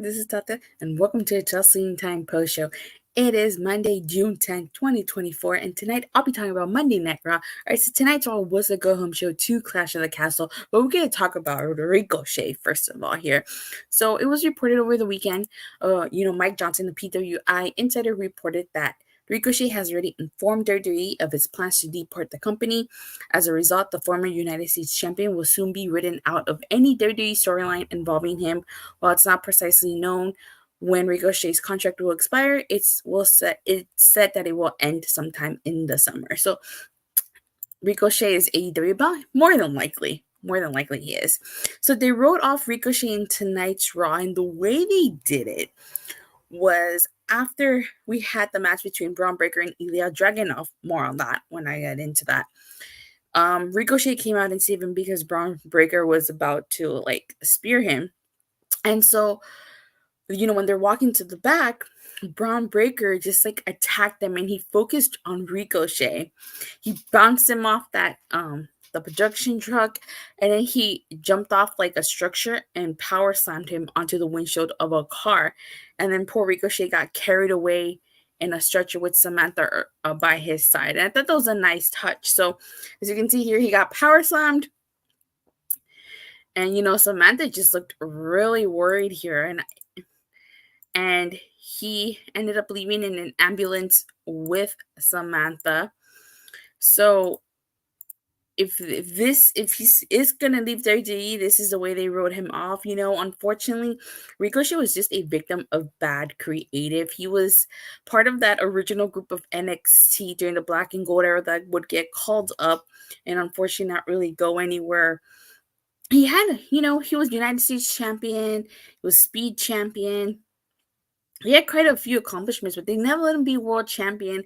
this is Tata, and welcome to the Wrestling Time Post Show. It is Monday, June 10th, 2024, and tonight I'll be talking about Monday Night Raw. Alright, so tonight's Raw was a go-home show to Clash of the Castle, but we're going to talk about Ricochet first of all here. So it was reported over the weekend, Mike Johnson, the PWI insider, reported that Ricochet has already informed WWE of his plans to depart the company. As a result, the former United States champion will soon be written out of any WWE storyline involving him. While it's not precisely known when Ricochet's contract will expire, it's said that it will end sometime in the summer. So Ricochet is AEW, but more than likely he is. So they wrote off Ricochet in tonight's Raw, and the way they did it was after we had the match between Braun Breaker and Ilja Dragunov. More on that when I get into that. Ricochet came out and saved him because Braun Breaker was about to spear him. And so, when they're walking to the back, Braun Breaker just attacked them, and he focused on Ricochet. He bounced him off that the production truck, and then he jumped off a structure and power slammed him onto the windshield of a car. And then poor Ricochet got carried away in a stretcher with Samantha by his side. And I thought that was a nice touch. So as you can see here, he got power slammed. And, Samantha just looked really worried here. And he ended up leaving in an ambulance with Samantha. So if he is gonna leave WWE, this is the way they wrote him off. Unfortunately, Ricochet was just a victim of bad creative. He was part of that original group of NXT during the Black and Gold era that would get called up and unfortunately not really go anywhere. He had, he was United States champion, he was Speed champion. He had quite a few accomplishments, but they never let him be world champion.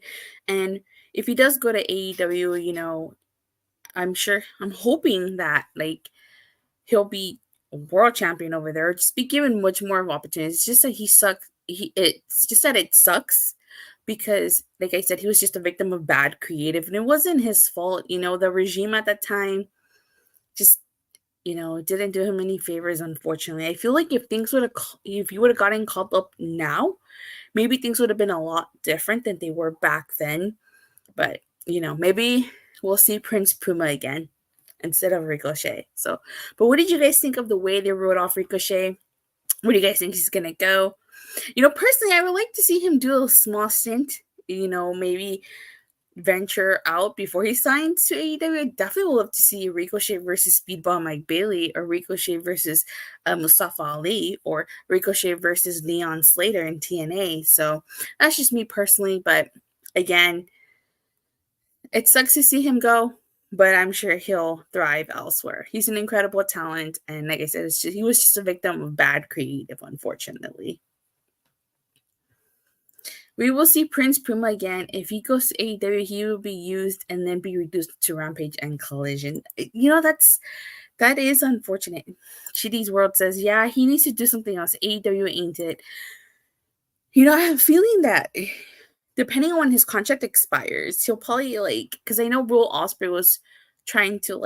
And if he does go to AEW, I'm hoping that he'll be a world champion over there, just be given much more of opportunities. It's just that he sucks. It's just that it sucks because, like I said, he was just a victim of bad creative, and it wasn't his fault. The regime at that time just, didn't do him any favors. Unfortunately, I feel like if he would have gotten called up now, maybe things would have been a lot different than they were back then. But maybe we'll see Prince Puma again instead of Ricochet. So, but what did you guys think of the way they wrote off Ricochet? Where do you guys think he's gonna go? Personally, I would like to see him do a small stint. Maybe venture out before he signs to AEW. I definitely would love to see Ricochet versus Speedball Mike Bailey, or Ricochet versus Mustafa Ali, or Ricochet versus Leon Slater in TNA. So that's just me personally, but again, it sucks to see him go, but I'm sure he'll thrive elsewhere. He's an incredible talent, and like I said, he was just a victim of bad creative, unfortunately. We will see Prince Puma again. If he goes to AEW, he will be used and then be reduced to Rampage and Collision. That is unfortunate. Shitty's World says, yeah, he needs to do something else. AEW ain't it. I have a feeling that depending on when his contract expires, he'll probably because I know Will Ospreay was trying to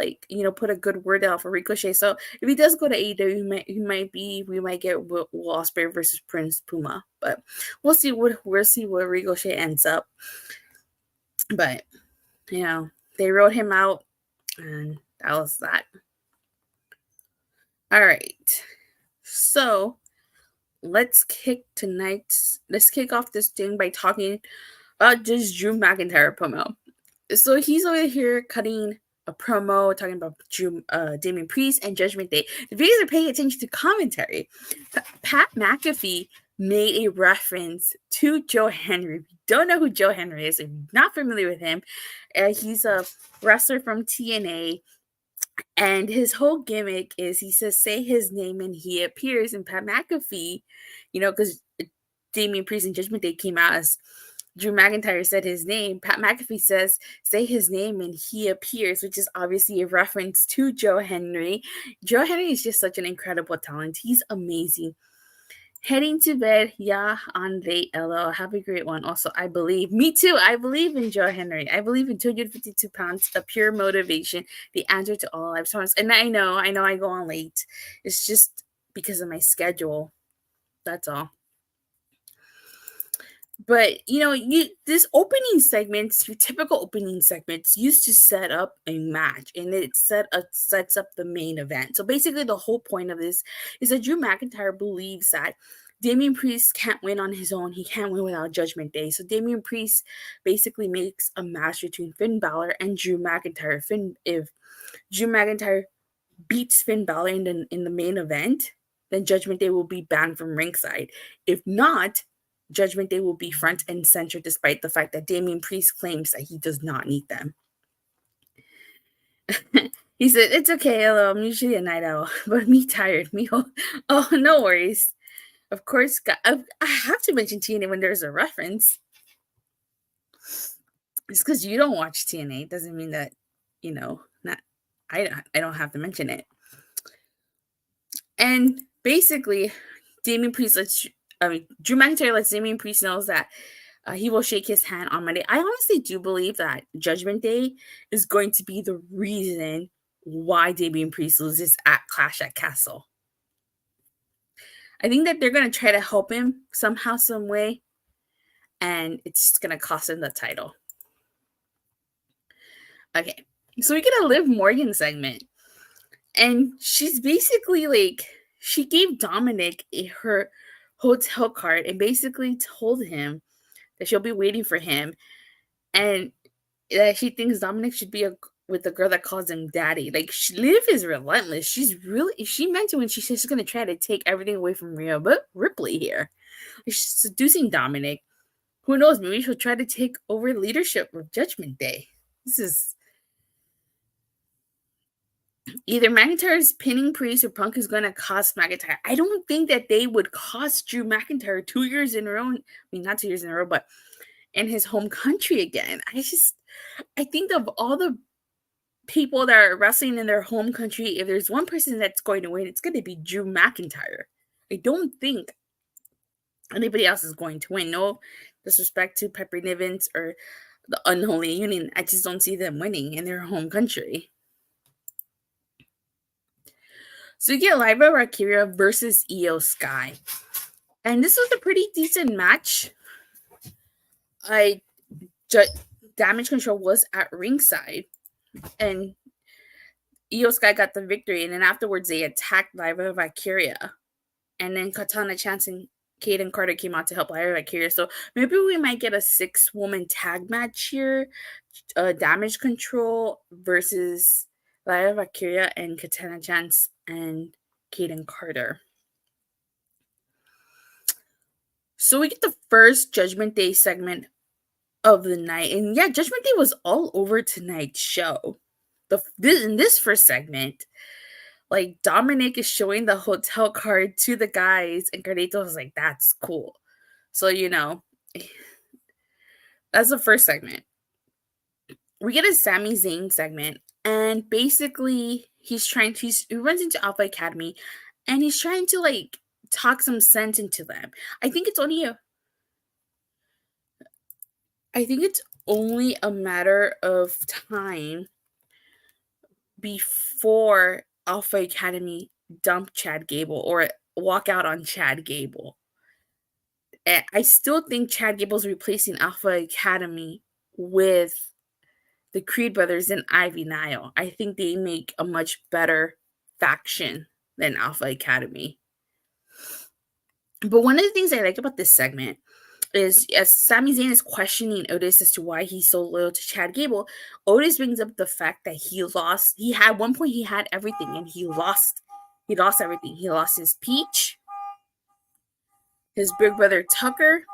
put a good word out for Ricochet. So if he does go to AEW, we might get Will Ospreay versus Prince Puma. But we'll see where Ricochet ends up. But they wrote him out, and that was that. All right, so let's kick off this thing by talking about this Drew McIntyre promo. So he's over here cutting a promo talking about Damian Priest and Judgment Day. If you guys are paying attention to commentary, Pat McAfee made a reference to Joe Henry. If you don't know who Joe Henry is, if you're not familiar with him, he's a wrestler from TNA. And his whole gimmick is he says, say his name and he appears. And Pat McAfee, because Damian Priest and Judgment Day came out as Drew McIntyre said his name, Pat McAfee says, say his name and he appears, which is obviously a reference to Joe Henry. Joe Henry is just such an incredible talent. He's amazing. Heading to bed, yeah, on late, LO. Have a great one. Also, I believe, me too, I believe in Joe Henry. I believe in 252 pounds, a pure motivation, the answer to all life's problems. And I know I go on late. It's just because of my schedule. That's all. But this opening segments, your typical opening segments, used to set up a match, and it sets up the main event. So basically, the whole point of this is that Drew McIntyre believes that Damian Priest can't win on his own. He can't win without Judgment Day. So Damian Priest basically makes a match between Finn Balor and Drew McIntyre. If Drew McIntyre beats Finn Balor in the main event, then Judgment Day will be banned from ringside. If not, Judgment Day will be front and center, despite the fact that Damian Priest claims that he does not need them. He said, "It's okay, hello, I'm usually a night owl, but me tired. Oh, no worries. Of course, I have to mention TNA when there's a reference. Just because you don't watch TNA doesn't mean that, not I don't have to mention it." And basically, Drew McIntyre lets Damian Priest knows that he will shake his hand on Monday. I honestly do believe that Judgment Day is going to be the reason why Damian Priest loses at Clash at Castle. I think that they're going to try to help him somehow, some way, and it's going to cost him the title. Okay, so we get a Liv Morgan segment, and she's basically like, she gave Dominik her hotel card and basically told him that she'll be waiting for him, and that she thinks Dominik should be with the girl that calls him daddy. Like, Liv is relentless. She meant to when she says she's going to try to take everything away from Ripley here. She's seducing Dominik. Who knows? Maybe she'll try to take over leadership with Judgment Day. This is either McIntyre's pinning Priest or Punk is going to cost McIntyre. I don't think that they would cost Drew McIntyre 2 years in a row. I mean, not 2 years in a row, but in his home country again. I think of all the people that are wrestling in their home country, if there's one person that's going to win, it's going to be Drew McIntyre. I don't think anybody else is going to win. No disrespect to Pepper Nivens or the Unholy Union. I just don't see them winning in their home country. So you get Lyra Valkyria versus IYO SKY. And this was a pretty decent match. Damage Control was at ringside, and IYO SKY got the victory. And then afterwards, they attacked Lyra Valkyria. And then Katana Chance and Kaden Carter came out to help Lyra Valkyria. So maybe we might get a 6-woman tag match here. Damage Control versus Lyra Valkyria and Katana Chance and Kaden Carter. So we get the first Judgment Day segment of the night. And yeah, Judgment Day was all over tonight's show. In this first segment, like, Dominik is showing the hotel card to the guys, and Carlito was like, "That's cool." So, that's the first segment. We get a Sami Zayn segment, and basically he runs into Alpha Academy, and he's trying to, like, talk some sense into them. I think it's only a matter of time before Alpha Academy dump Chad Gable or walk out on Chad Gable. And I still think Chad Gable's replacing Alpha Academy with the Creed brothers and Ivy Nile. I think they make a much better faction than Alpha Academy. But one of the things I like about this segment is, as Sami Zayn is questioning Otis as to why he's so loyal to Chad Gable, Otis brings up the fact that at one point he had everything, and he lost everything. He lost his peach, his big brother Tucker,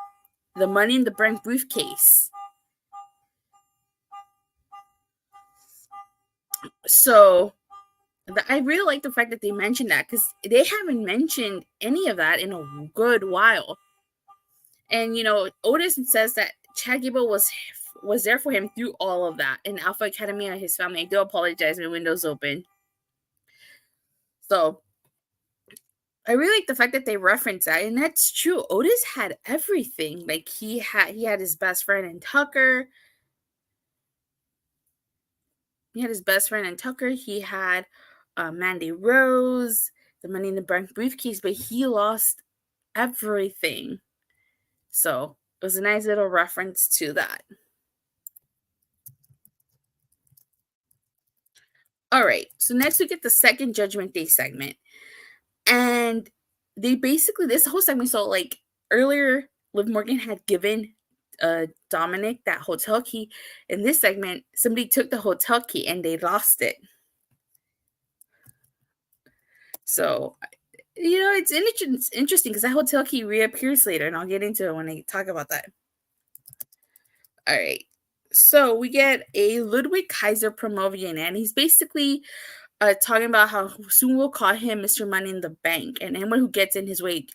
the money in the bank briefcase. So I really like the fact that they mentioned that, because they haven't mentioned any of that in a good while. And, Otis says that Chad Gable was there for him through all of that. And Alpha Academy and his family, I do apologize, my window's open. So I really like the fact that they reference that. And that's true. Otis had everything. Like, he had his best friend in Tucker. He had Mandy Rose, the Money in the Bank briefcase, but he lost everything. So it was a nice little reference to that. All right, so next we get the second Judgment Day segment. And they basically, this whole segment, so like earlier, Liv Morgan had given Dominik that hotel key. In this segment, somebody took the hotel key and they lost it. So, it's interesting because that hotel key reappears later, and I'll get into it when I talk about that. All right. So we get a Ludwig Kaiser promo Vignette, and he's basically talking about how soon we'll call him Mr. Money in the Bank, and anyone who gets in his way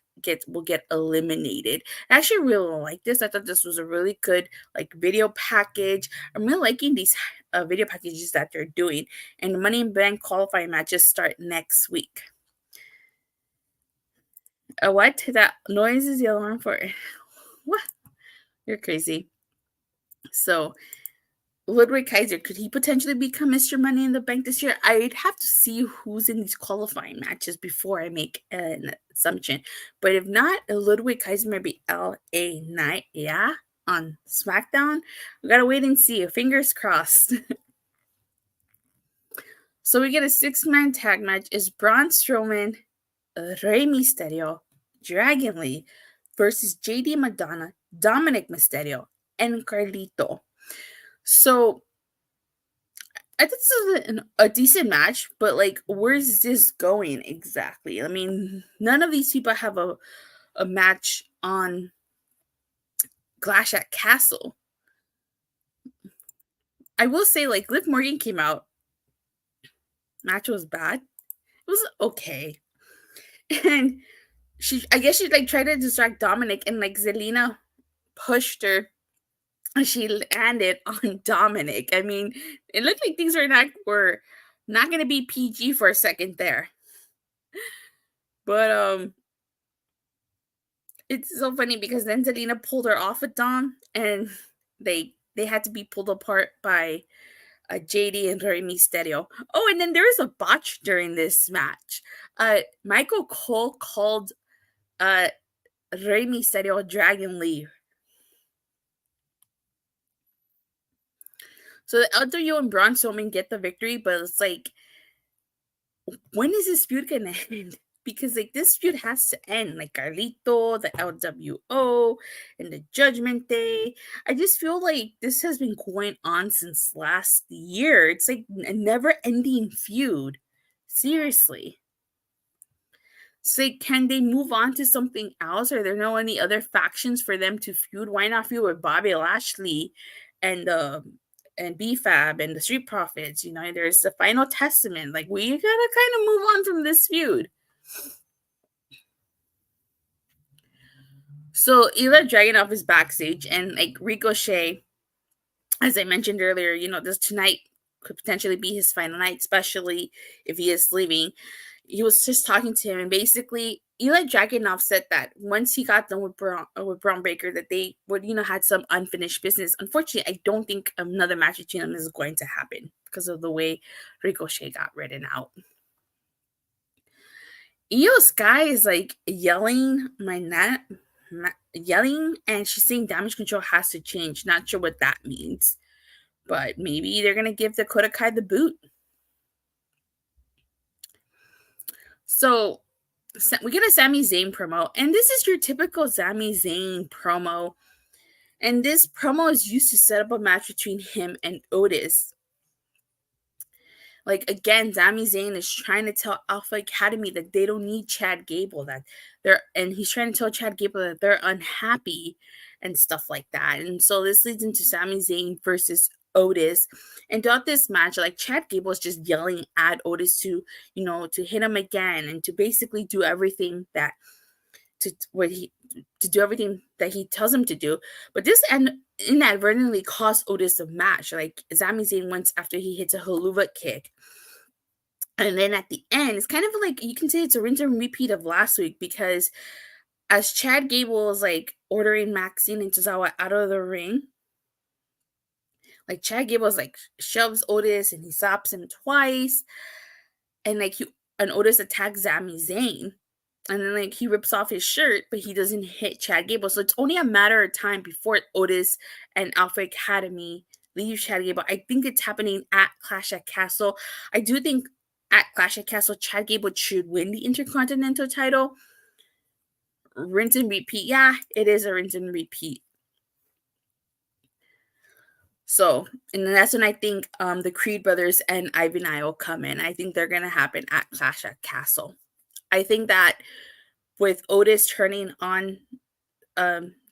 will get eliminated. I actually really like this. I thought this was a really good video package. I'm really liking these video packages that they're doing, and the Money in the Bank qualifying matches start next week. What? That noise is the alarm for what? You're crazy. So Ludwig Kaiser, could he potentially become Mr. Money in the Bank this year? I'd have to see who's in these qualifying matches before I make an assumption. But if not, Ludwig Kaiser may be LA Knight, on SmackDown. We gotta wait and see. Fingers crossed. So we get a 6-man tag match. Is Braun Strowman, Rey Mysterio, Dragon Lee versus JD McDonagh, Dominik Mysterio, and Carlito. So I think this is a decent match, but where's this going exactly? I mean, none of these people have a match on Clash at Castle. I will say, Liv Morgan came out. Match was bad. It was okay. And I guess she tried to distract Dominik, and Zelina pushed her. She landed on Dominik. I mean, it looked like things were not going to be PG for a second there. But it's so funny because then Zelina pulled her off with Dom, and they had to be pulled apart by JD and Rey Mysterio. Oh, and then there was a botch during this match. Michael Cole called Rey Mysterio Dragon Lee. So the LWO and Braun Strowman get the victory, but it's when is this feud gonna end? Because this feud has to end. Carlito, the LWO, and the Judgment Day. I just feel like this has been going on since last year. It's a never-ending feud. Seriously. So can they move on to something else? Are there no any other factions for them to feud? Why not feud with Bobby Lashley and B-Fab and the Street Profits? There's the Final Testament. We gotta kind of move on from this feud. So Ilja Dragunov is backstage, and Ricochet, as I mentioned earlier, this tonight could potentially be his final night, especially if he is leaving. He was just talking to him, and basically Ilja Dragunov said that once he got done with Braun Breaker, that they would, had some unfinished business. Unfortunately, I don't think another match between them is going to happen because of the way Ricochet got written out. IYO SKY is yelling yelling, and she's saying damage control has to change. Not sure what that means, but maybe they're gonna give Dakota Kai the boot. So we get a Sami Zayn promo, and this is your typical Sami Zayn promo. And this promo is used to set up a match between him and Otis. Again, Sami Zayn is trying to tell Alpha Academy that they don't need Chad Gable, and he's trying to tell Chad Gable that they're unhappy and stuff like that. And so this leads into Sami Zayn versus Otis. And throughout this match, Chad Gable is just yelling at Otis to hit him again and to basically do everything that do everything that he tells him to do. But this inadvertently cost Otis a match. Sami Zayn wins after he hits a haluva kick. And then at the end, it's kind of you can say it's a rinse and repeat of last week, because as Chad Gable is ordering Maxine and Tozawa out of the ring, Chad Gable shoves Otis and he stops him twice, and Otis attacks Sami Zayn. And then, like, he rips off his shirt, but he doesn't hit Chad Gable. So it's only a matter of time before Otis and Alpha Academy leave Chad Gable. I think it's happening at Clash at Castle. I do think at Clash at Castle, Chad Gable should win the Intercontinental title. Rinse and repeat. Yeah, it is a rinse and repeat. So, and then that's when I think the Creed brothers and Ivan I will come in. I think they're going to happen at Clash at Castle. I think that with Otis turning on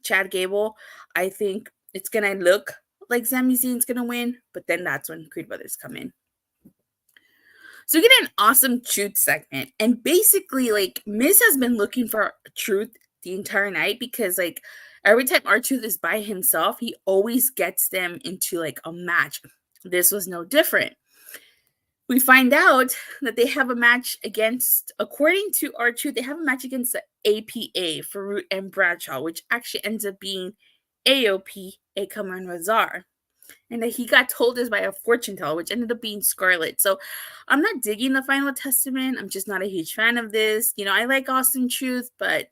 Chad Gable, I think it's going to look like Sami Zayn's going to win, but then that's when Creed brothers come in. So we get an awesome truth segment. And basically, like, Miz has been looking for truth the entire night because, like, every time R-Truth is by himself, he always gets them into, like, a match. This was no different. We find out that they have a match against, according to R-Truth, they have a match against the APA, Farouk and Bradshaw, which actually ends up being AOP, Akam and Razar. And that he got told this by a fortune teller, which ended up being Scarlett. So I'm not digging the Final Testament. I'm just not a huge fan of this. You know, I like Austin Truth, but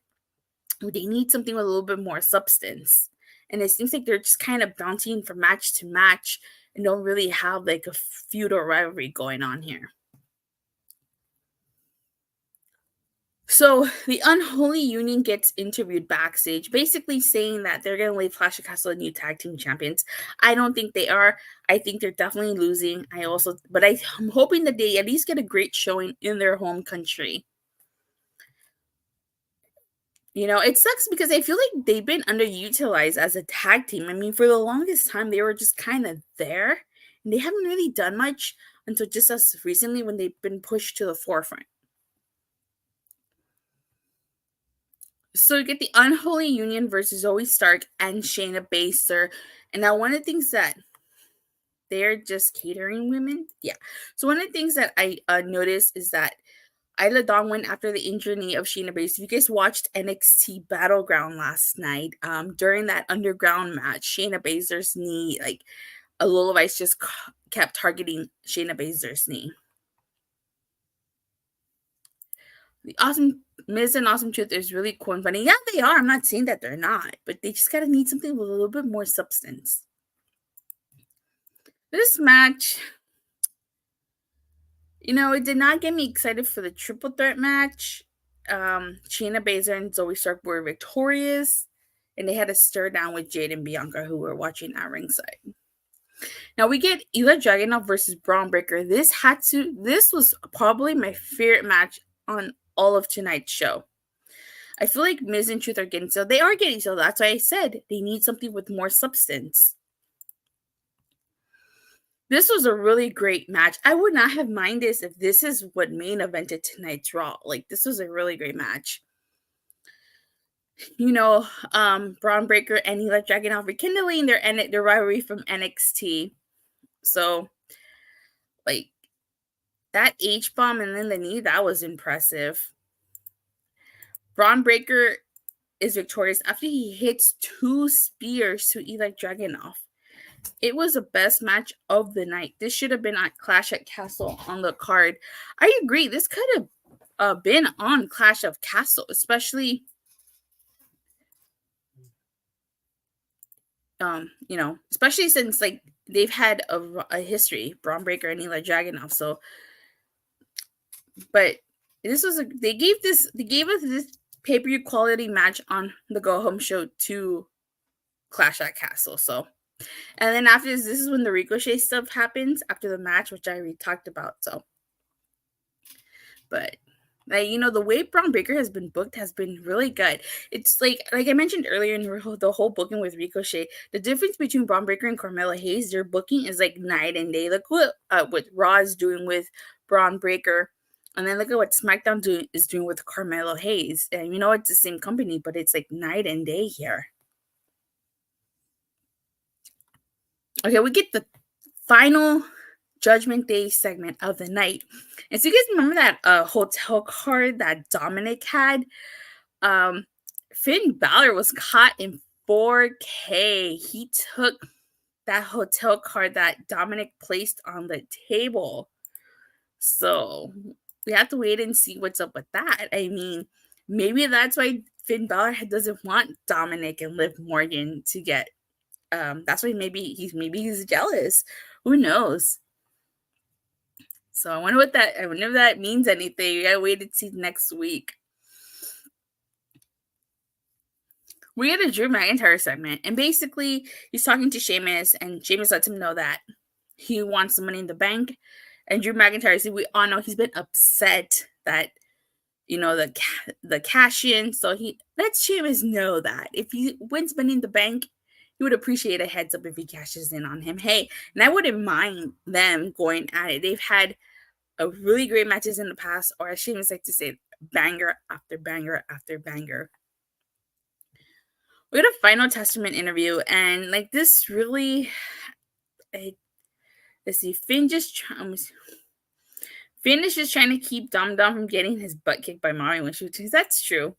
they need something with a little bit more substance. And it seems like they're just kind of bouncing from match to match and don't really have like a feudal rivalry going on here. So the Unholy Union gets interviewed backstage, basically saying that they're going to leave Clash of Castle new tag team champions. I don't think they are. I think they're definitely losing. I'm hoping that they at least get a great showing in their home country. You know, it sucks because I feel like they've been underutilized as a tag team. I mean, for the longest time, they were just kind of there, and they haven't really done much until just as recently when they've been pushed to the forefront. So you get the Unholy Union versus Zoey Stark and Shayna Baszler. And now one of the things that they're just catering women. Yeah. So one of the things that I noticed is that Isla Dawn went after the injury of Shayna Baszler. If you guys watched NXT Battleground last night, during that underground match, Shayna Baszler's knee, like a little ice just kept targeting Shayna Baszler's knee. The Awesome Miz and Awesome Truth is really cool and funny. Yeah, they are. I'm not saying that they're not, but they just gotta need something with a little bit more substance. This match, you know, it did not get me excited for the triple threat match. Shayna Baszler and Zoey Stark were victorious, and they had a stare down with Jade and Bianca, who were watching at ringside. Now we get Ilja Dragunov versus Braun Breaker. This was probably my favorite match on all of tonight's show. I feel like Miz and Truth are getting so. They are getting so. That's why I said they need something with more substance. This was a really great match. I would not have minded this if this is what main evented tonight's Raw. Like, this was a really great match. You know, Braun Breaker and Ilja Dragunov rekindling their rivalry from NXT. So, like, that H-bomb and then the knee, that was impressive. Braun Breaker is victorious after he hits 2 spears to Ilja Dragunov. It was the best match of the night. This should have been at Clash at Castle on the card. I agree. This could have been on Clash of Castle, especially, you know, especially since like they've had a history, Braun Breaker and Ilja Dragunov. So, but this was they gave us this pay-per-view quality match on the Go Home show to Clash at Castle. So. And then after this is when the Ricochet stuff happens after the match, which I already talked about. So, but you know, the way Braun Breaker has been booked has been really good. It's like I mentioned earlier in the whole booking with Ricochet, the difference between Braun Breaker and Carmelo Hayes, their booking is like night and day. Look what Raw is doing with Braun Breaker, and then look at what SmackDown is doing with Carmelo Hayes. And you know, it's the same company, but it's like night and day here. Okay, we get the final Judgment Day segment of the night. And so you guys remember that hotel card that Dominik had? Finn Balor was caught in 4K. He took that hotel card that Dominik placed on the table. So we have to wait and see what's up with that. I mean, maybe that's why Finn Balor doesn't want Dominik and Liv Morgan to get. That's why maybe he's jealous. Who knows? So I wonder if that means anything. We gotta wait and see next week. We had a Drew McIntyre segment, and basically he's talking to Sheamus, and Sheamus lets him know that he wants the Money in the Bank. And Drew McIntyre said, we all know he's been upset that, the cash in. So he lets Sheamus know that if he wins Money in the Bank, he would appreciate a heads up if he cashes in on him. Hey, and I wouldn't mind them going at it. They've had a really great matches in the past, or as Sheamus like to say, banger after banger after banger. We had a Final Testament interview, and this really, let's see, Finn is just trying to keep Dom from getting his butt kicked by Mario when she was, that's true.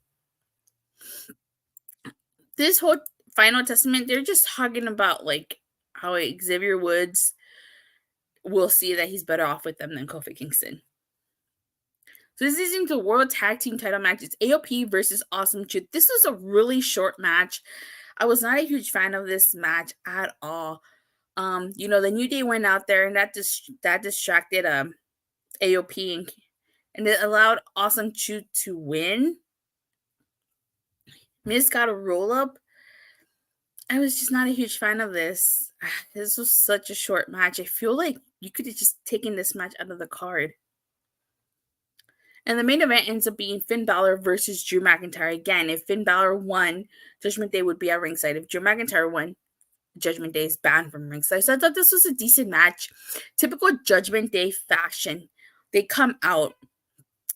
This whole Final Testament, they're just talking about how Xavier Woods will see that he's better off with them than Kofi Kingston. So this is into World Tag Team title match. It's AOP versus Awesome Truth. This was a really short match. I was not a huge fan of this match at all. The New Day went out there and that distracted AOP and it allowed Awesome Truth to win. Miz got a roll up. I was just not a huge fan of this. This was such a short match. I feel like you could have just taken this match out of the card. And the main event ends up being Finn Balor versus Drew McIntyre. Again, if Finn Balor won, Judgment Day would be at ringside. If Drew McIntyre won, Judgment Day is banned from ringside. So I thought this was a decent match. Typical Judgment Day fashion. They come out.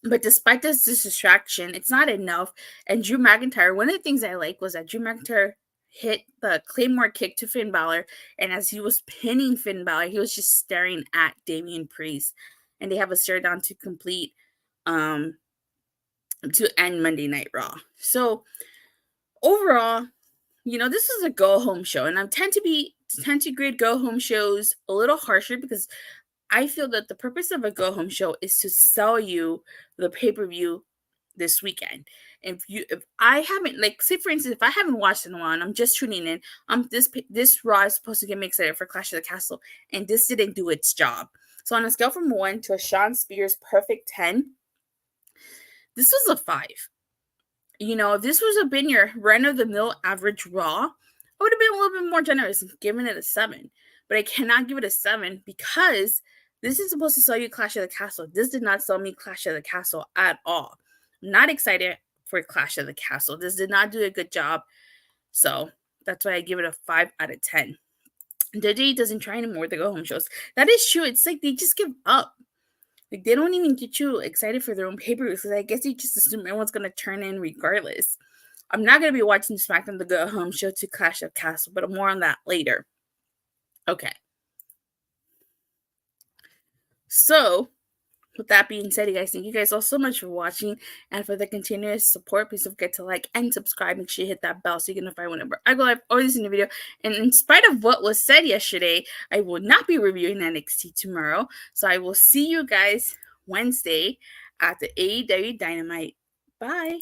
But despite this distraction, it's not enough. And Drew McIntyre, one of the things I like was that Drew McIntyre hit the Claymore kick to Finn Balor. And as he was pinning Finn Balor, he was just staring at Damian Priest. And they have a stare down to complete to end Monday Night Raw. So overall, this is a go home show, and I tend to grade go home shows a little harsher because I feel that the purpose of a go home show is to sell you the pay-per-view this weekend. If I haven't, say for instance, if I haven't watched in a while and I'm just tuning in, this Raw is supposed to get me excited for Clash of the Castle, and this didn't do its job. So on a scale from 1 to a Sean Spears perfect 10, this was a 5. If this was been your run-of-the-mill average Raw, I would have been a little bit more generous and given it a 7. But I cannot give it a 7 because this is supposed to sell you Clash of the Castle. This did not sell me Clash of the Castle at all. I'm not excited for Clash of the Castle. This did not do a good job. So that's why I give it a 5 out of 10. WWE doesn't try anymore with the go-home shows. That is true. It's like they just give up. They don't even get you excited for their own pay-per-views because I guess they just assume everyone's going to turn in regardless. I'm not going to be watching SmackDown the Go Home Show to Clash of Castle, but more on that later. Okay. So, with that being said, you guys, thank you guys all so much for watching and for the continuous support. Please don't forget to like and subscribe. Make sure you hit that bell so you can notify whenever I go live or this in the video. And in spite of what was said yesterday, I will not be reviewing NXT tomorrow. So I will see you guys Wednesday at the AEW Dynamite. Bye.